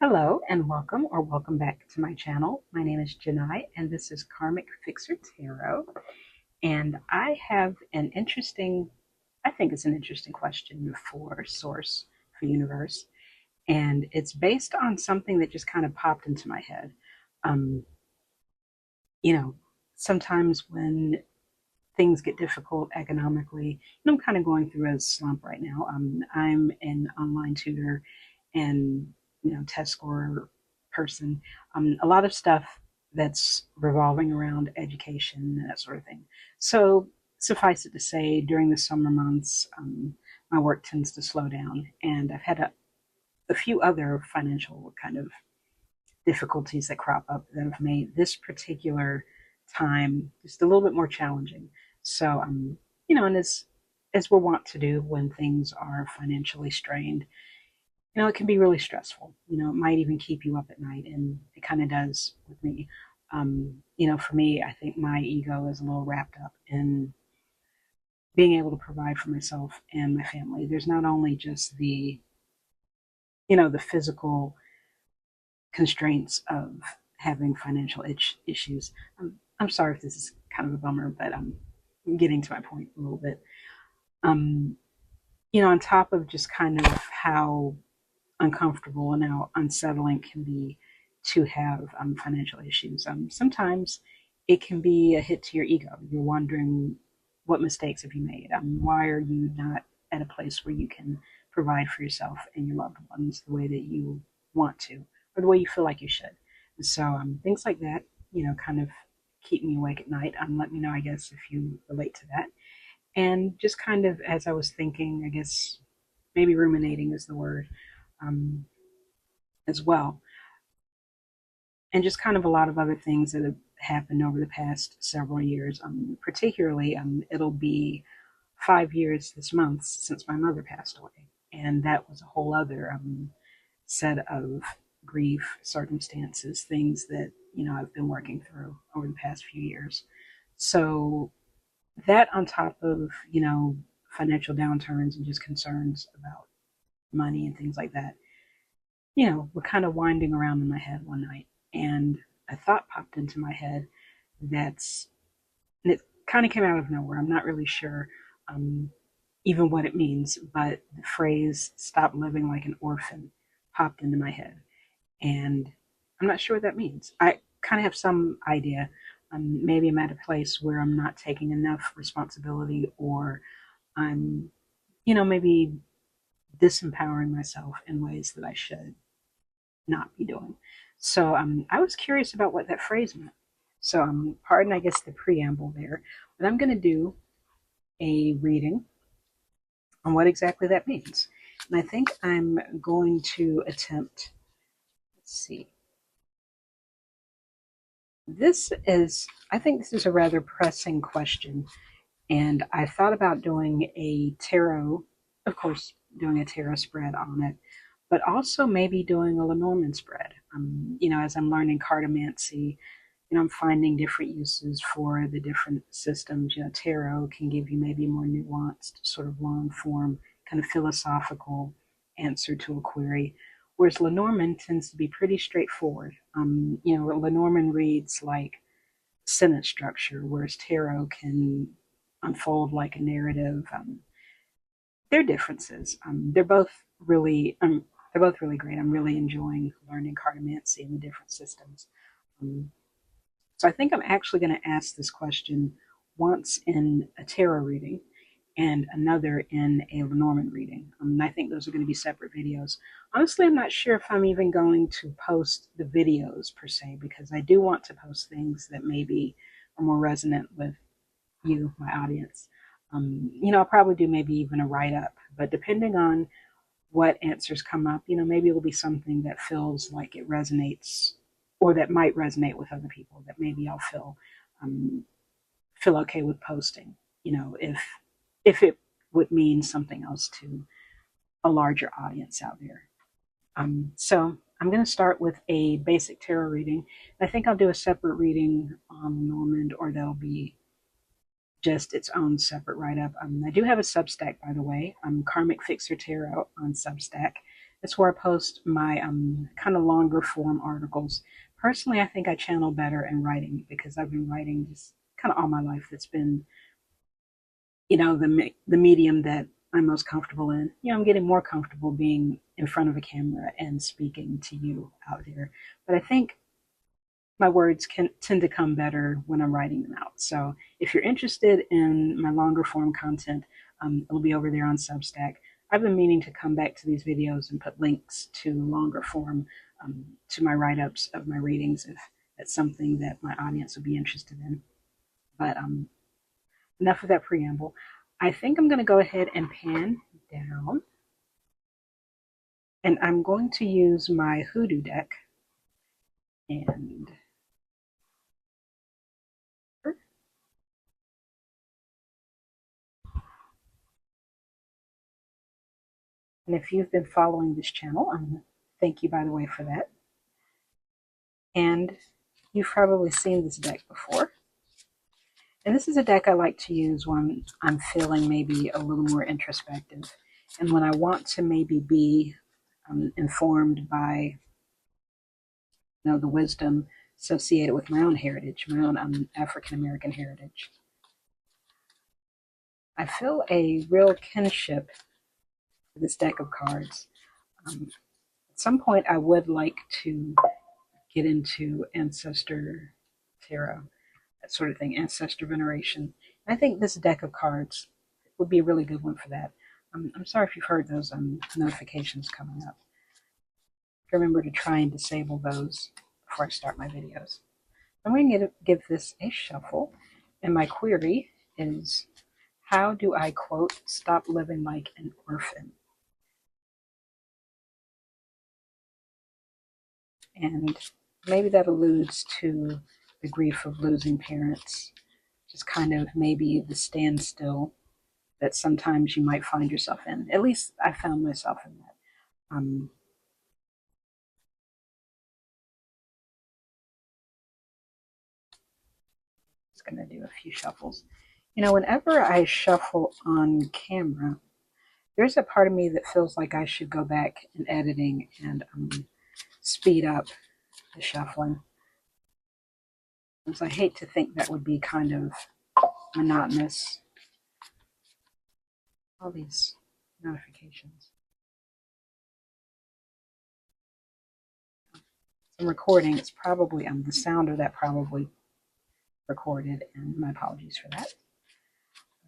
Hello and welcome or welcome back to my channel. My name is Janai and this is Karmic Fixer Tarot. And I have I think it's an interesting question for Source, for Universe. And it's based on something that just kind of popped into my head. Um, you know, Sometimes when things get difficult economically, I'm kind of going through a slump right now. I'm an online tutor and test score person. A lot of stuff that's revolving around education and that sort of thing. So suffice it to say, during the summer months, my work tends to slow down, and I've had a few other financial kind of difficulties that crop up that have made this particular time just a little bit more challenging. So, and as we're wont to do when things are financially strained, it can be really stressful. It might even keep you up at night, and it kind of does with me. For me, I think my ego is a little wrapped up in being able to provide for myself and my family. There's not only just the physical constraints of having financial issues. I'm sorry if this is kind of a bummer, but I'm getting to my point a little bit. Um, on top of just kind of how uncomfortable and how unsettling it can be to have financial issues, sometimes it can be a hit to your ego. You're wondering, what mistakes have you made? Why are you not at a place where you can provide for yourself and your loved ones the way that you want to, or the way you feel like you should? And so things like that, kind of keep me awake at night. Let me know, I guess, if you relate to that. And just kind of as I was thinking, I guess maybe ruminating is the word, um, as well. And just kind of a lot of other things that have happened over the past several years. Particularly, it'll be 5 years this month since my mother passed away. And that was a whole other set of grief circumstances, things that, I've been working through over the past few years. So that on top of, financial downturns and just concerns about money and things like that, were kind of winding around in my head one night. And a thought popped into my head that's, and it kind of came out of nowhere. I'm not really sure um, even what it means, but the phrase "stop living like an orphan" popped into my head. And I'm not sure what that means. I kind of have some idea. Maybe I'm at a place where I'm not taking enough responsibility, or I'm, maybe disempowering myself in ways that I should not be doing. So I was curious about what that phrase meant. So pardon, I guess, the preamble there, but I'm going to do a reading on what exactly that means. And I think I'm going to attempt, let's see, I think this is a rather pressing question. And I thought about doing a tarot, of course, doing a tarot spread on it, but also maybe doing a Lenormand spread. As I'm learning cartomancy, I'm finding different uses for the different systems. Tarot can give you maybe more nuanced, sort of long form, kind of philosophical answer to a query, whereas Lenormand tends to be pretty straightforward. Lenormand reads like sentence structure, whereas tarot can unfold like a narrative. Their differences. They're both really great. I'm really enjoying learning cartomancy and the different systems. Um, so I think I'm actually going to ask this question once in a tarot reading and another in a Lenormand reading. I think those are going to be separate videos. Honestly, I'm not sure if I'm even going to post the videos per se, because I do want to post things that maybe are more resonant with you, my audience. I'll probably do maybe even a write up, but depending on what answers come up, maybe it'll be something that feels like it resonates, or that might resonate with other people, that maybe I'll um, feel okay with posting, if it would mean something else to a larger audience out there. So I'm going to start with a basic tarot reading. I think I'll do a separate reading on Normand, or that'll be just its own separate write up. I do have a Substack, by the way. Karmic Fixer Tarot on Substack. It's where I post my kind of longer form articles. Personally, I think I channel better in writing because I've been writing just kind of all my life. That's been, the medium that I'm most comfortable in. I'm getting more comfortable being in front of a camera and speaking to you out there. But I think my words can tend to come better when I'm writing them out. So if you're interested in my longer form content, it'll be over there on Substack. I've been meaning to come back to these videos and put links to longer form, to my write-ups of my readings if that's something that my audience would be interested in. But enough of that preamble. I think I'm going to go ahead and pan down, and I'm going to use my hoodoo deck, and if you've been following this channel, thank you, by the way, for that. And you've probably seen this deck before. And this is a deck I like to use when I'm feeling maybe a little more introspective, and when I want to maybe be informed by the wisdom associated with my own heritage, my own African American heritage. I feel a real kinship to this deck of cards. At some point, I would like to get into ancestor tarot, that sort of thing, ancestor veneration. I think this deck of cards would be a really good one for that. I'm sorry if you've heard those notifications coming up. Remember to try and disable those before I start my videos. I'm going to give this a shuffle, and my query is, how do I, quote, stop living like an orphan? And maybe that alludes to the grief of losing parents, just kind of maybe the standstill that sometimes you might find yourself in. At least I found myself in that. Just going to do a few shuffles. Whenever I shuffle on camera, there's a part of me that feels like I should go back in editing and speed up the shuffling. Because I hate to think that would be kind of monotonous. All these notifications. I'm recording. It's probably the sound of that probably recorded, and my apologies for that.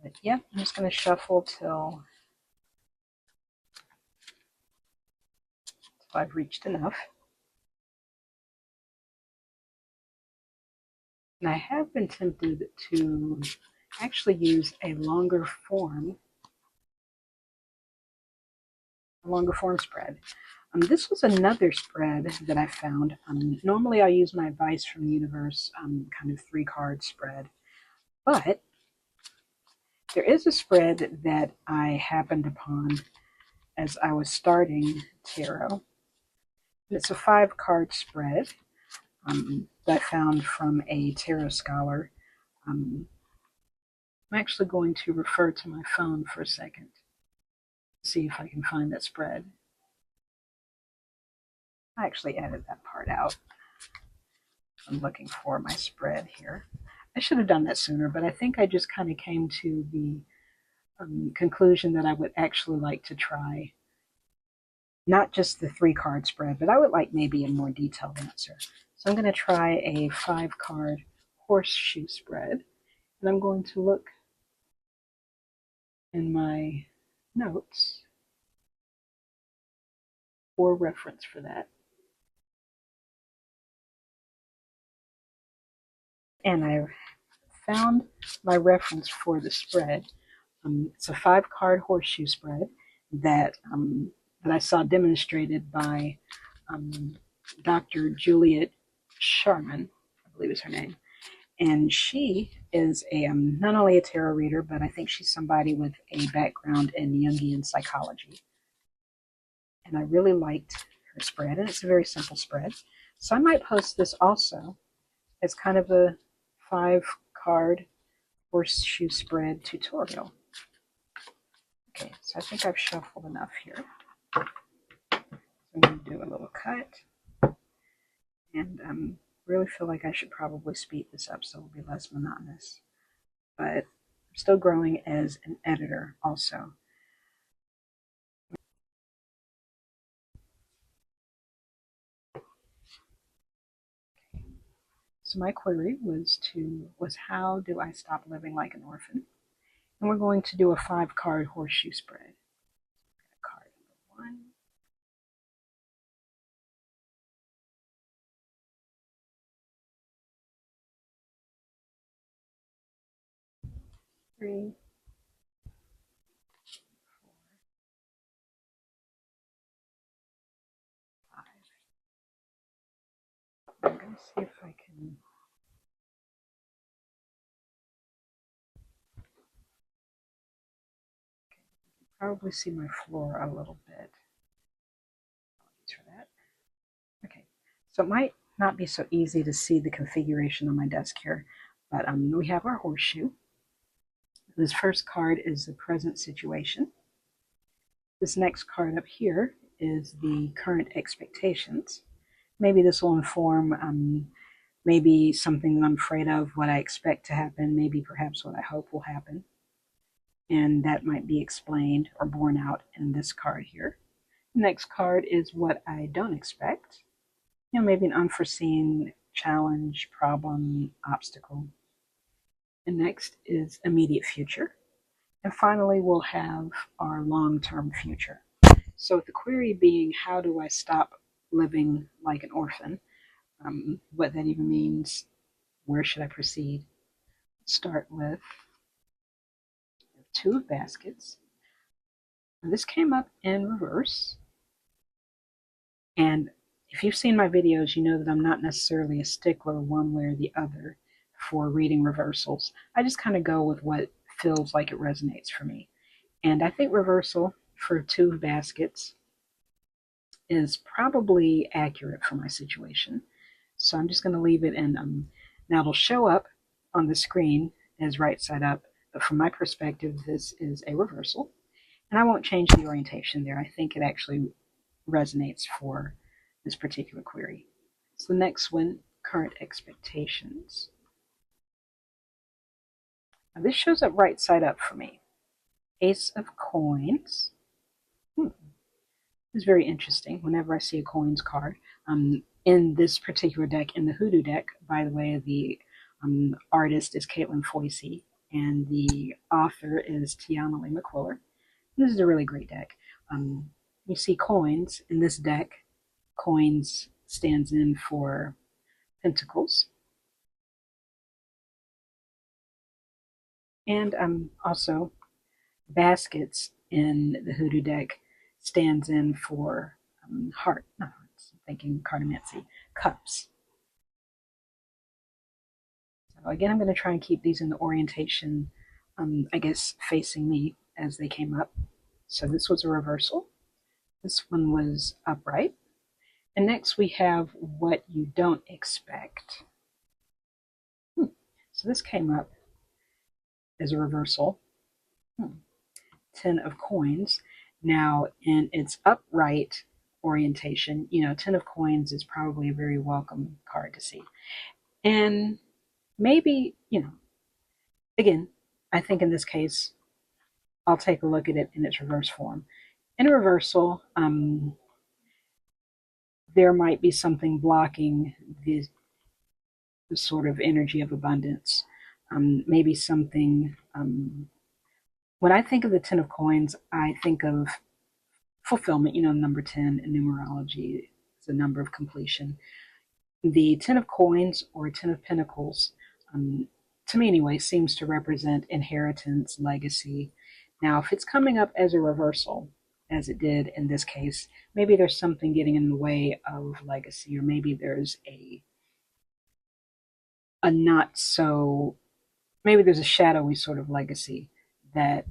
But yeah, I'm just going to shuffle till I've reached enough. And I have been tempted to actually use a longer form spread. This was another spread that I found. Normally I use my Advice from the Universe kind of 3-card spread, but there is a spread that I happened upon as I was starting tarot. And it's a 5-card spread that I found from a tarot scholar. I'm actually going to refer to my phone for a second, see if I can find that spread. I actually edited that part out. I'm looking for my spread here. I should have done that sooner, but I think I just kind of came to the conclusion that I would actually like to try not just the 3-card spread, but I would like maybe a more detailed answer. So I'm going to try a 5-card horseshoe spread, and I'm going to look in my notes for reference for that. And I found my reference for the spread. It's a 5-card horseshoe spread that I saw demonstrated by Dr. Juliet Sharman, I believe is her name. And she is not only a tarot reader, but I think she's somebody with a background in Jungian psychology. And I really liked her spread, and it's a very simple spread. So I might post this also as kind of a 5-card horseshoe spread tutorial. Okay, so I think I've shuffled enough here. I'm going to do a little cut, and really feel like I should probably speed this up so it'll be less monotonous. But I'm still growing as an editor also. So my query was how do I stop living like an orphan? And we're going to do a 5-card horseshoe spread. Card number 1. 3, 4, 5. I'm going to see if I can probably see my floor a little bit. Apologies for that. Okay, so it might not be so easy to see the configuration on my desk here, but we have our horseshoe. This first card is the present situation. This next card up here is the current expectations. Maybe this will inform maybe something that I'm afraid of, what I expect to happen, maybe perhaps what I hope will happen. And that might be explained or borne out in this card here. The next card is what I don't expect. Maybe an unforeseen challenge, problem, obstacle. And next is immediate future. And finally, we'll have our long-term future. So with the query being, how do I stop living like an orphan? What that even means, where should I proceed? Start with 2 of baskets. And this came up in reverse. And if you've seen my videos, you know that I'm not necessarily a stickler one way or the other for reading reversals. I just kind of go with what feels like it resonates for me. And I think reversal for 2 baskets is probably accurate for my situation. So I'm just going to leave it in. Now it'll show up on the screen as right side up, but from my perspective, this is a reversal. And I won't change the orientation there. I think it actually resonates for this particular query. So the next one, current expectations. Now this shows up right side up for me. Ace of coins. It's very interesting whenever I see a coins card. In this particular deck, in the Hoodoo deck, by the way, the artist is Caitlin Foisey, and the author is Tiana Lee McQuiller. This is a really great deck. You see coins in this deck. Coins stands in for pentacles. And also baskets in the Hoodoo deck stands in for not hearts, I'm thinking cartomancy, cups. So again, I'm going to try and keep these in the orientation, I guess, facing me as they came up. So this was a reversal. This one was upright. And next we have what you don't expect. So this came up as a reversal. 10 of coins. Now, in its upright orientation, 10 of coins is probably a very welcome card to see. And maybe, again, I think in this case, I'll take a look at it in its reverse form. In a reversal, there might be something blocking the sort of energy of abundance. Maybe something, when I think of the 10 of coins, I think of fulfillment, number 10 in numerology is a number of completion. The 10 of coins or 10 of pentacles, to me anyway, seems to represent inheritance, legacy. Now, if it's coming up as a reversal, as it did in this case, maybe there's something getting in the way of legacy, or maybe there's a not so, maybe there's a shadowy sort of legacy that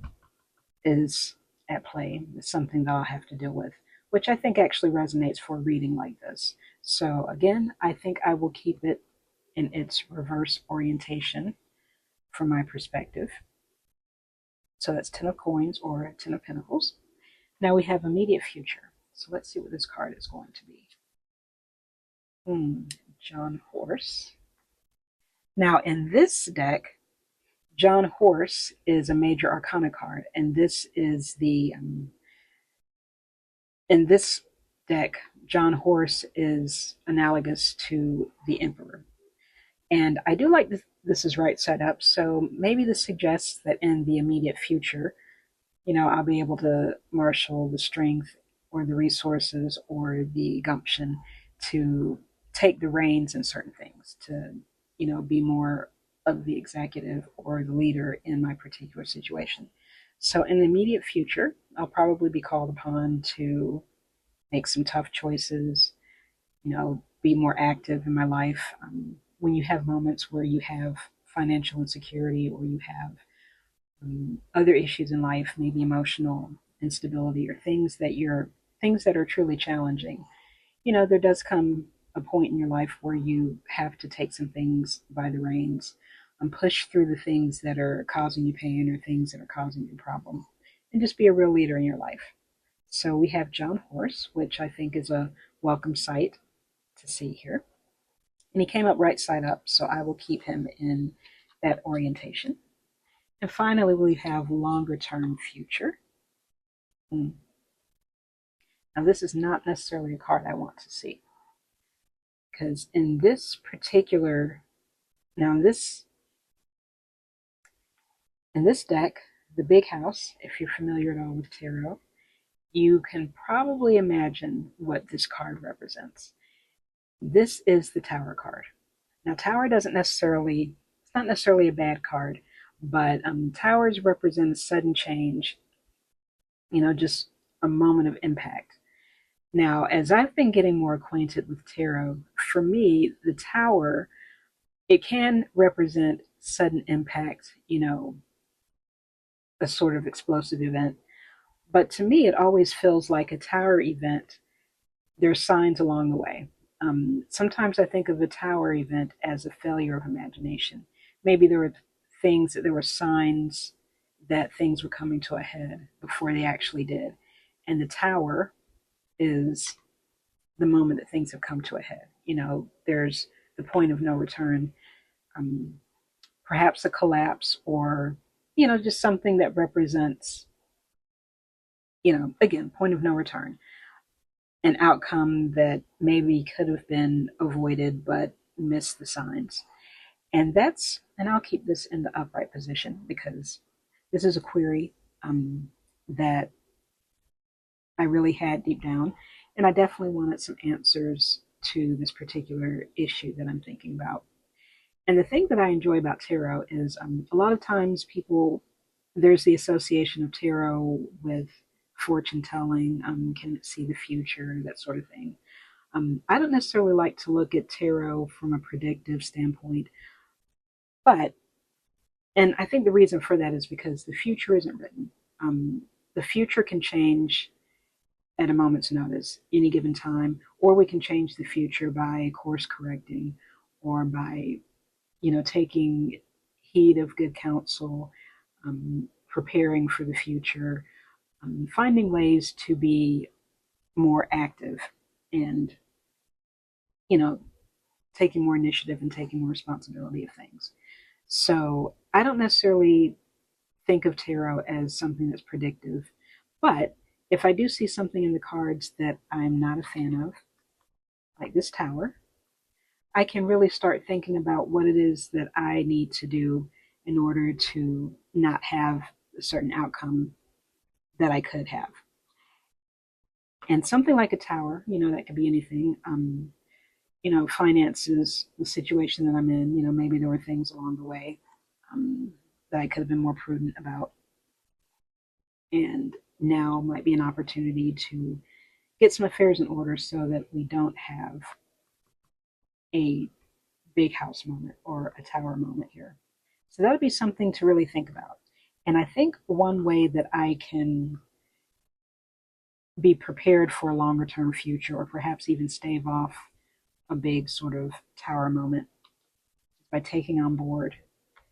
is at play. It's something that I'll have to deal with, which I think actually resonates for a reading like this. So again, I think I will keep it in its reverse orientation from my perspective. So that's 10 of coins or 10 of pentacles. Now we have immediate future. So let's see what this card is going to be. John Horse. Now in this deck, John Horse is a major arcana card, and this is the in this deck, John Horse is analogous to the Emperor. And I do like this is right side up, so maybe this suggests that in the immediate future, I'll be able to marshal the strength or the resources or the gumption to take the reins in certain things, to, be more of the executive or the leader in my particular situation. So in the immediate future, I'll probably be called upon to make some tough choices, be more active in my life. When you have moments where you have financial insecurity or you have other issues in life, maybe emotional instability or things that are truly challenging, there does come a point in your life where you have to take some things by the reins and push through the things that are causing you pain or things that are causing you problem, and just be a real leader in your life. So we have John Horse, which I think is a welcome sight to see here. And he came up right side up, so I will keep him in that orientation. And finally, we have longer term future. Now, this is not necessarily a card I want to see, because in this particular, now in this deck, the big house, if you're familiar at all with tarot, you can probably imagine what this card represents. This is the Tower card. Now, Tower it's not necessarily a bad card, but towers represent a sudden change, just a moment of impact. Now, as I've been getting more acquainted with tarot, for me, the tower, it can represent sudden impact, a sort of explosive event. But to me, it always feels like a tower event. There's signs along the way. Sometimes I think of a tower event as a failure of imagination. Maybe there were signs that things were coming to a head before they actually did. And the tower is the moment that things have come to a head. There's the point of no return, perhaps a collapse, or, just something that represents, again, point of no return, an outcome that maybe could have been avoided but missed the signs. And I'll keep this in the upright position because this is a query that I really had deep down. And I definitely wanted some answers to this particular issue that I'm thinking about. And the thing that I enjoy about tarot is a lot of times there's the association of tarot with fortune telling, can it see the future, that sort of thing. I don't necessarily like to look at tarot from a predictive standpoint, and I think the reason for that is because the future isn't written. The future can change at a moment's notice, any given time, or we can change the future by course correcting or by, taking heed of good counsel, preparing for the future, finding ways to be more active and, taking more initiative and taking more responsibility of things. So I don't necessarily think of tarot as something that's predictive, but if I do see something in the cards that I'm not a fan of, like this tower, I can really start thinking about what it is that I need to do in order to not have a certain outcome that I could have. And something like a tower, that could be anything. Finances, the situation that I'm in, maybe there were things along the way that I could have been more prudent about. And now might be an opportunity to get some affairs in order so that we don't have a big house moment or a tower moment here. So that would be something to really think about. And I think one way that I can be prepared for a longer term future, or perhaps even stave off a big sort of tower moment, by taking on board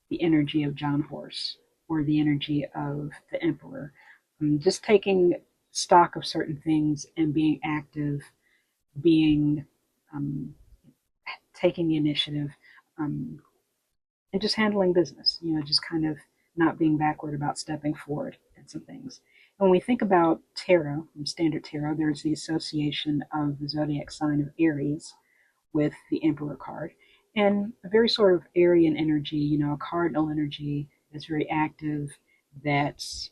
the energy of John Horse or the energy of the Emperor. Just taking stock of certain things and being active, being um, taking the initiative, um, and just handling business. Just kind of not being backward about stepping forward in some things. And when we think about tarot, from standard tarot, there's the association of the zodiac sign of Aries with the Emperor card, and a very sort of Aryan energy, a cardinal energy that's very active, that's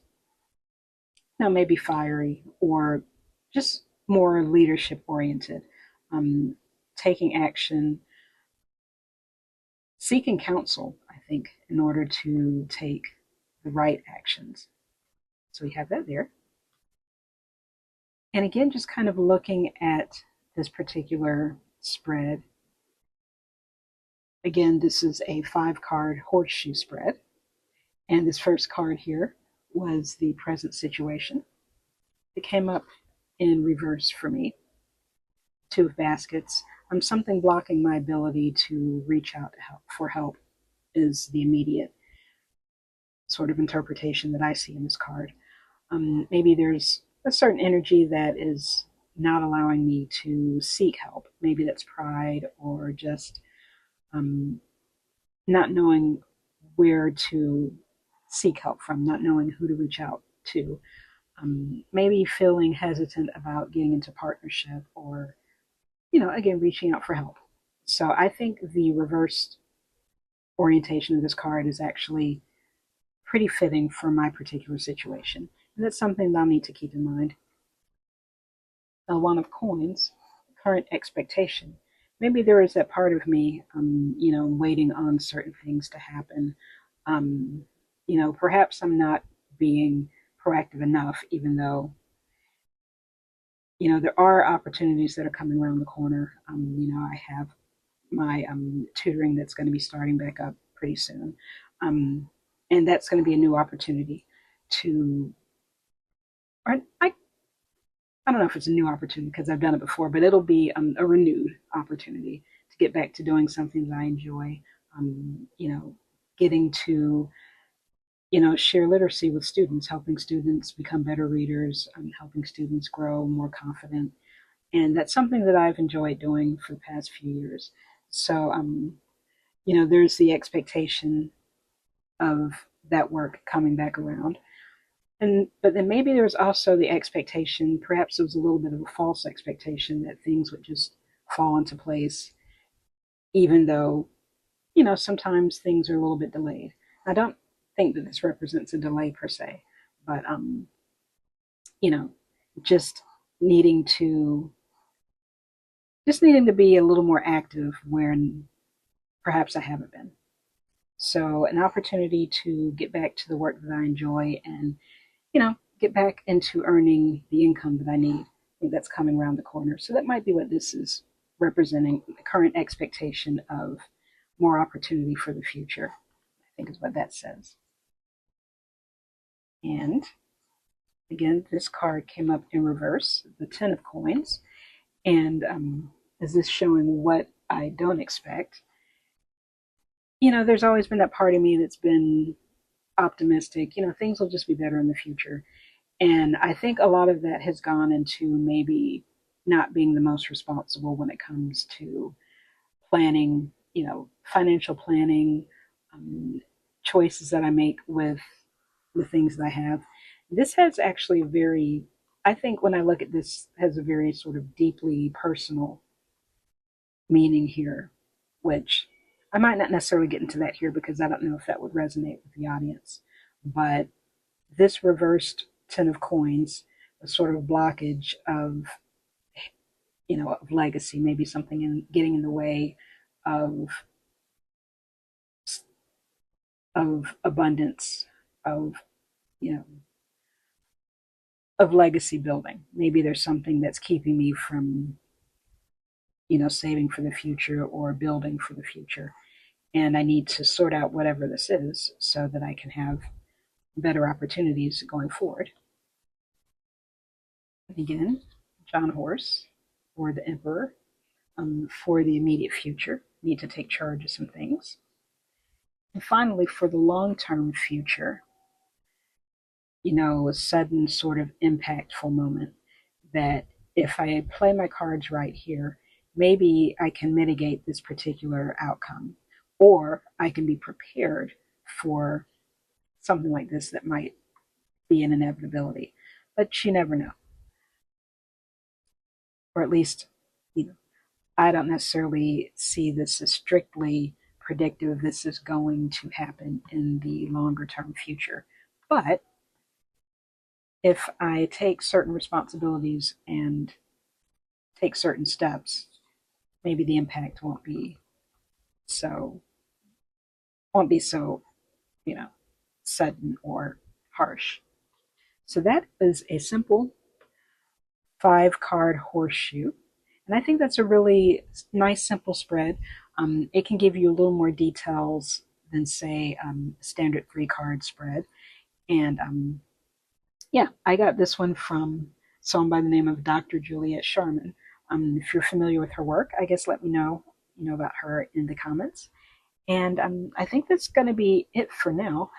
maybe fiery or just more leadership oriented, um, taking action, seeking counsel, I think, in order to take the right actions. So we have that there. And again, just kind of looking at this particular spread. Again, this is a 5-card horseshoe spread. And this first card here was the present situation. It came up in reverse for me. 2 of baskets. Something blocking my ability to reach out for help is the immediate sort of interpretation that I see in this card. Maybe there's a certain energy that is not allowing me to seek help. Maybe that's pride or just not knowing where to seek help from, not knowing who to reach out to. Maybe feeling hesitant about getting into partnership or, again, reaching out for help. So I think the reversed orientation of this card is actually pretty fitting for my particular situation. And that's something that I'll need to keep in mind. The 1 of coins, current expectation. Maybe there is that part of me, waiting on certain things to happen. Perhaps I'm not being proactive enough, even though, there are opportunities that are coming around the corner. I have my tutoring that's going to be starting back up pretty soon. And that's going to be a new opportunity to, or I don't know if it's a new opportunity because I've done it before, but it'll be a renewed opportunity to get back to doing something that I enjoy. Getting to, share literacy with students, helping students become better readers, helping students grow more confident. And that's something that I've enjoyed doing for the past few years. So, there's the expectation of that work coming back around. But then maybe there's also the expectation, perhaps it was a little bit of a false expectation that things would just fall into place, even though, sometimes things are a little bit delayed. I don't think that this represents a delay per se, but, you know, just needing to, be a little more active when perhaps I haven't been. So an opportunity to get back to the work that I enjoy and, get back into earning the income that I need. I think that's coming around the corner. So that might be what this is representing, the current expectation of more opportunity for the future, I think is what that says. And again, this card came up in reverse, the 10 of coins. And is this showing what I don't expect? There's always been that part of me that's been optimistic, things will just be better in the future. And I think a lot of that has gone into maybe not being the most responsible when it comes to planning, financial planning, um, choices that I make with the things that I have. This has actually I think when I look at this, has a very sort of deeply personal meaning here, which I might not necessarily get into that here because I don't know if that would resonate with the audience. But this reversed 10 of coins, a sort of blockage of, of legacy, maybe something getting in the way of abundance, of, you know, of legacy building. Maybe there's something that's keeping me from, saving for the future or building for the future. And I need to sort out whatever this is so that I can have better opportunities going forward. And again, John Horse, or the Emperor, for the immediate future, need to take charge of some things. And finally, for the long-term future, a sudden sort of impactful moment that if I play my cards right here, maybe I can mitigate this particular outcome, or I can be prepared for something like this that might be an inevitability. But you never know. Or at least, you know, I don't necessarily see this as strictly predictive. This is going to happen in the longer term future. But if I take certain responsibilities and take certain steps, maybe the impact so won't be so, you know, sudden or harsh. So that is a simple 5 card horseshoe. And I think that's a really nice, simple spread. It can give you a little more details than, say, standard 3 card spread. And yeah, I got this one from someone by the name of Dr. Juliet Sharman. If you're familiar with her work, I guess let me know, about her in the comments. And I think that's going to be it for now.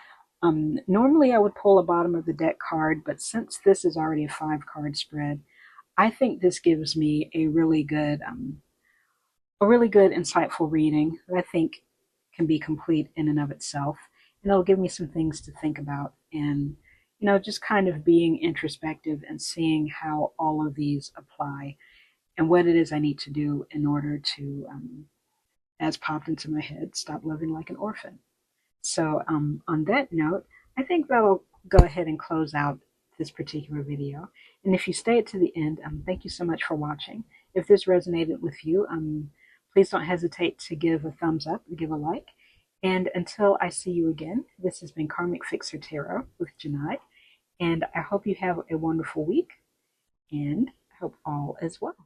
Normally I would pull a bottom of the deck card, but since this is already a 5 card spread, I think this gives me a really good, insightful reading that I think can be complete in and of itself, and it'll give me some things to think about, and just kind of being introspective and seeing how all of these apply and what it is I need to do in order to, as popped into my head, stop living like an orphan. So on that note, I think that'll go ahead and close out this particular video. And if you stayed to the end, thank you so much for watching. If this resonated with you, please don't hesitate to give a thumbs up and give a like. And until I see you again, this has been Karmic Fixer Tarot with Janai. And I hope you have a wonderful week, and I hope all is well.